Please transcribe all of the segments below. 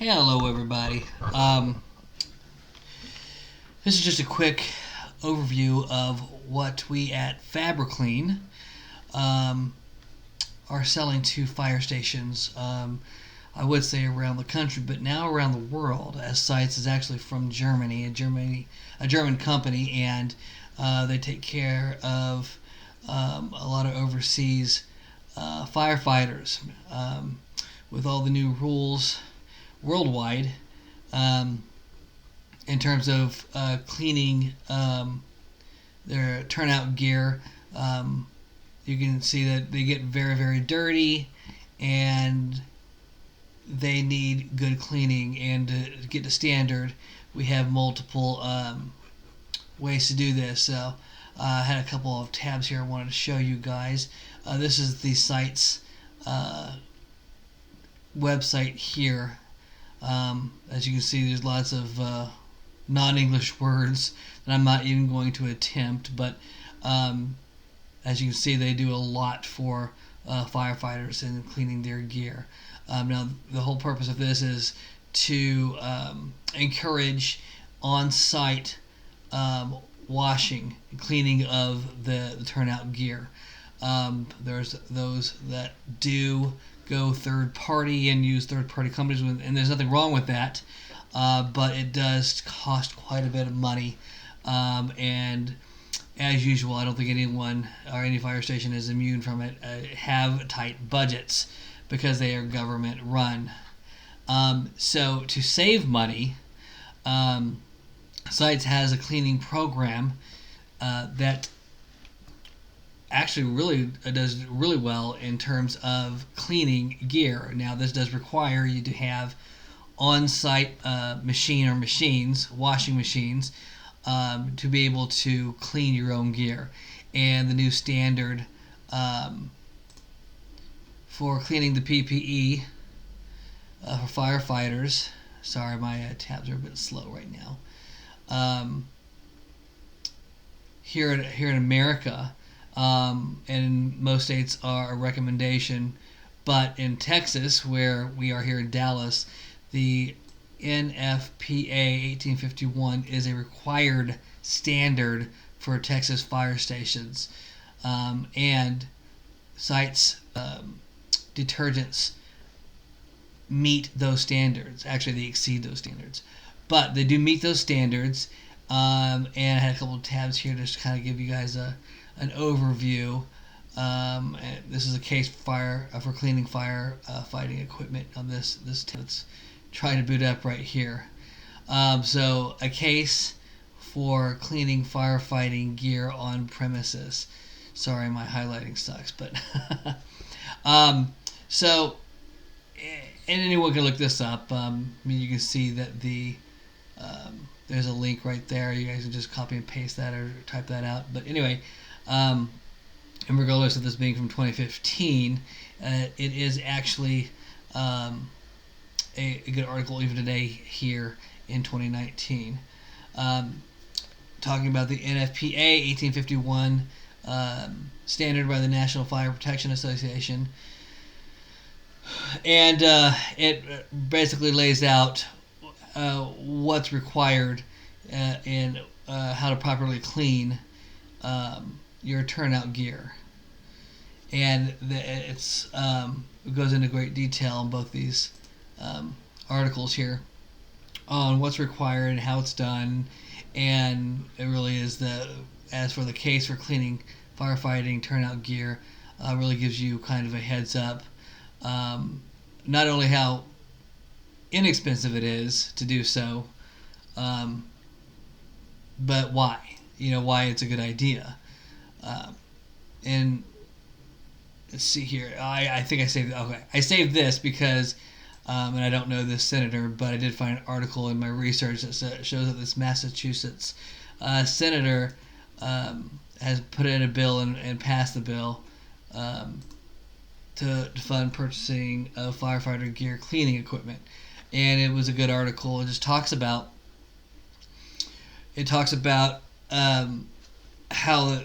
Hello, everybody. This is just a quick overview of what we at FabriClean are selling to fire stations. I would say around the country, but now around the world, as SEITZ is actually from Germany, a German company, and they take care of a lot of overseas firefighters with all the new rules worldwide in terms of cleaning their turnout gear. You can see that they get very, very dirty, and they need good cleaning. And to get to standard, we have multiple ways to do this. So I had a couple of tabs here I wanted to show you guys. This is the SEITZ website here. As you can see, there's lots of non-English words that I'm not even going to attempt, but as you can see, they do a lot for firefighters in cleaning their gear. Now, the whole purpose of this is to encourage on-site washing and cleaning of the turnout gear. There's those that do go third-party and use third-party companies, and there's nothing wrong with that, but it does cost quite a bit of money, and as usual, I don't think anyone or any fire station is immune from it, have tight budgets because they are government run. So to save money, SEITZ has a cleaning program that actually really does really well in terms of cleaning gear. Now, this does require you to have on-site machine or machines, washing machines, to be able to clean your own gear. And the new standard for cleaning the PPE for firefighters, sorry, my tabs are a bit slow right now, here in America, and in most states are a recommendation, but in Texas, where we are here in Dallas, the NFPA 1851 is a required standard for Texas fire stations, and SEITZ detergents meet those standards. Actually, they exceed those standards, but they do meet those standards. And I had a couple of tabs here just to kind of give you guys an overview. And this is a case for cleaning fire fighting equipment on this tab. Let's try to boot up right here. So a case for cleaning firefighting gear on premises. Sorry, my highlighting sucks, but so, and anyone can look this up. I mean, you can see that there's a link right there. You guys can just copy and paste that or type that out. But anyway, and regardless of this being from 2015, it is actually a good article even today here in 2019, talking about the NFPA 1851 standard by the National Fire Protection Association, and it basically lays out what's required in how to properly clean your turnout gear, and it goes into great detail in both these articles here on what's required and how it's done. And it really is as for the case for cleaning firefighting turnout gear, really gives you kind of a heads up, not only how inexpensive it is to do so, but why it's a good idea. And let's see here. I think I saved this because, and I don't know this senator, but I did find an article in my research that shows that this Massachusetts senator has put in a bill and passed the bill to fund purchasing of firefighter gear cleaning equipment. And it was a good article. It just talks about how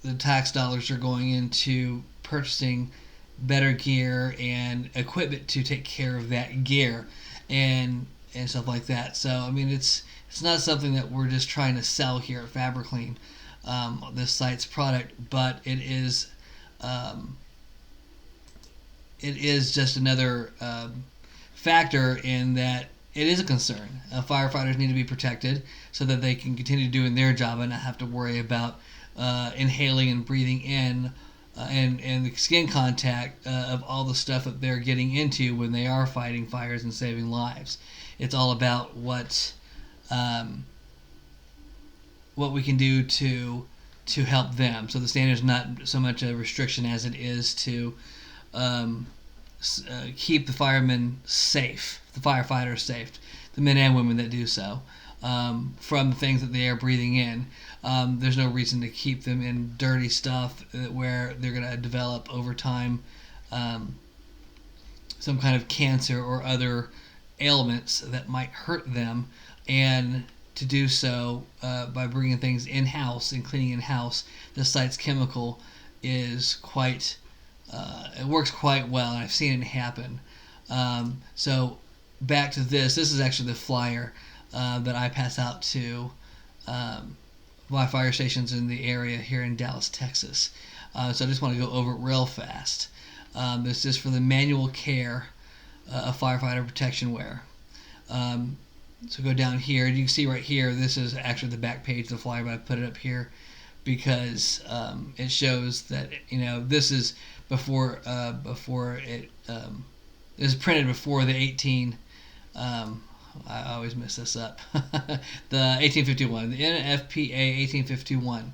the tax dollars are going into purchasing better gear and equipment to take care of that gear. and stuff like that. So I mean, it's not something that we're just trying to sell here at FabriClean, this SEITZ product, but it is just another factor in that it is a concern. Firefighters need to be protected so that they can continue doing their job and not have to worry about inhaling and breathing in and the skin contact of all the stuff that they're getting into when they are fighting fires and saving lives. It's all about what we can do to help them. So the standard is not so much a restriction as it is to keep the firemen safe, the firefighters safe, the men and women that do so, from the things that they are breathing in. There's no reason to keep them in dirty stuff where they're going to develop over time some kind of cancer or other ailments that might hurt them, and to do so by bringing things in-house and cleaning in-house. The SEITZ Chemical is quite it works quite well, and I've seen it happen. So back to this is actually the flyer that I pass out to my fire stations in the area here in Dallas, Texas. So I just want to go over it real fast. This is for the manual care of firefighter protection wear. So go down here, and you can see right here, this is actually the back page of the flyer, but I put it up here because it shows that, this is before it is printed before the 18. I always mess this up. The 1851, the NFPA 1851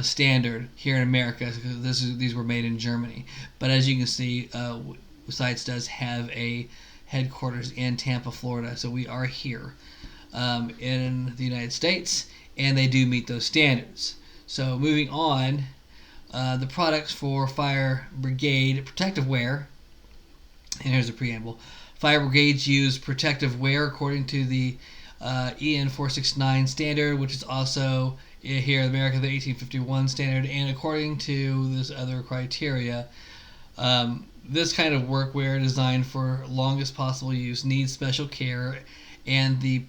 standard here in America, because these were made in Germany. But as you can see, SEITZ does have a headquarters in Tampa, Florida. So we are here in the United States, and they do meet those standards. So moving on, the products for fire brigade protective wear, and here's the preamble. Fire brigades use protective wear according to the EN 469 standard, which is also here in America the 1851 standard, and according to this other criteria. This kind of workwear designed for longest possible use needs special care, and the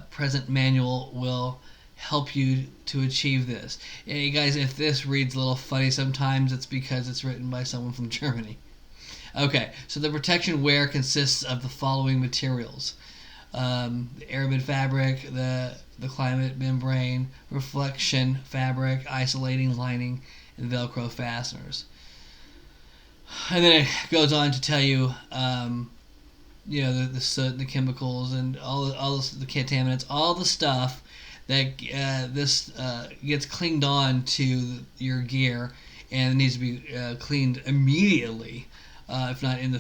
present manual will help you to achieve this. Hey guys, if this reads a little funny sometimes, it's because it's written by someone from Germany. Okay, so the protection wear consists of the following materials: the aramid fabric, the climate membrane, reflection fabric, isolating lining, and Velcro fasteners. And then it goes on to tell you, the soot, the chemicals, and all the contaminants, all the stuff that this gets cleaned on to your gear, and it needs to be cleaned immediately, if not in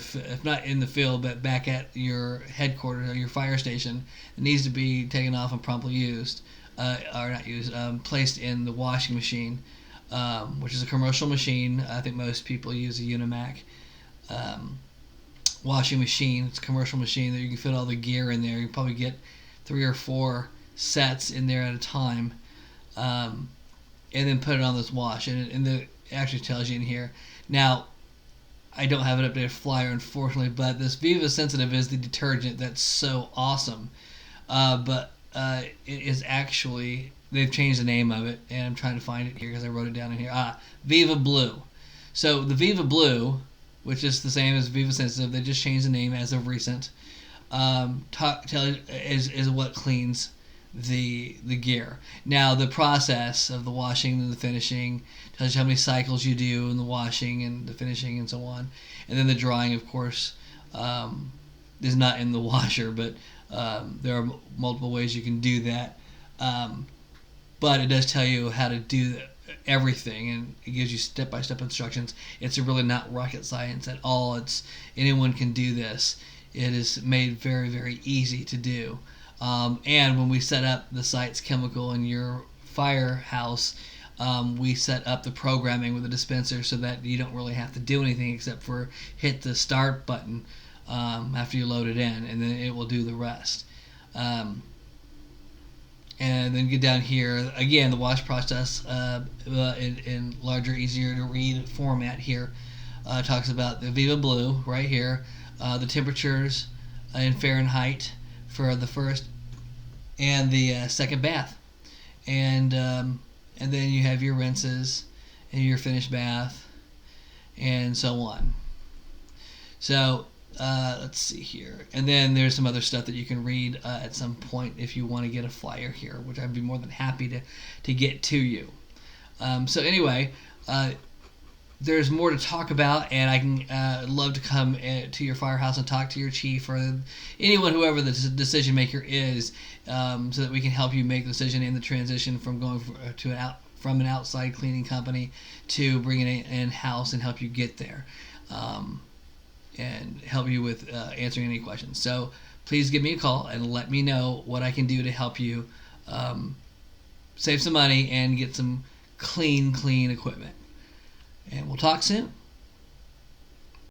the field, but back at your headquarters or your fire station. It needs to be taken off and promptly used, or not used, placed in the washing machine. Which is a commercial machine. I think most people use a Unimac washing machine. It's a commercial machine that you can fit all the gear in there. You can probably get 3 or 4 sets in there at a time, and then put it on this wash. And it actually tells you in here. Now, I don't have an updated flyer, unfortunately, but this Viva Sensitive is the detergent that's so awesome. But it is actually... They've changed the name of it, and I'm trying to find it here because I wrote it down in here. Viva Blue. So the Viva Blue, which is the same as Viva Sensitive, they just changed the name as of recent, is what cleans the gear. Now the process of the washing and the finishing tells you how many cycles you do in the washing and the finishing and so on. And then the drying, of course, is not in the washer, but there are multiple ways you can do that. But it does tell you how to do everything, and it gives you step-by-step instructions. It's really not rocket science at all. Anyone can do this. It is made very, very easy to do. And when we set up the SEITZ Chemical in your firehouse, we set up the programming with the dispenser so that you don't really have to do anything except for hit the start button after you load it in, and then it will do the rest. And then get down here again, the wash process in larger, easier to read format here talks about the Viva Blue right here, the temperatures, in Fahrenheit for the first and the second bath, and then you have your rinses and your finished bath, and so on. So let's see here, and then there's some other stuff that you can read at some point if you want to get a flyer here, which I'd be more than happy to get to you. So anyway, there's more to talk about, and I can love to come to your firehouse and talk to your chief or anyone, whoever the decision maker is, so that we can help you make the decision in the transition from going from an outside cleaning company to bringing it in-house and help you get there, and help you with answering any questions. So please give me a call and let me know what I can do to help you save some money and get some clean equipment. And we'll talk soon.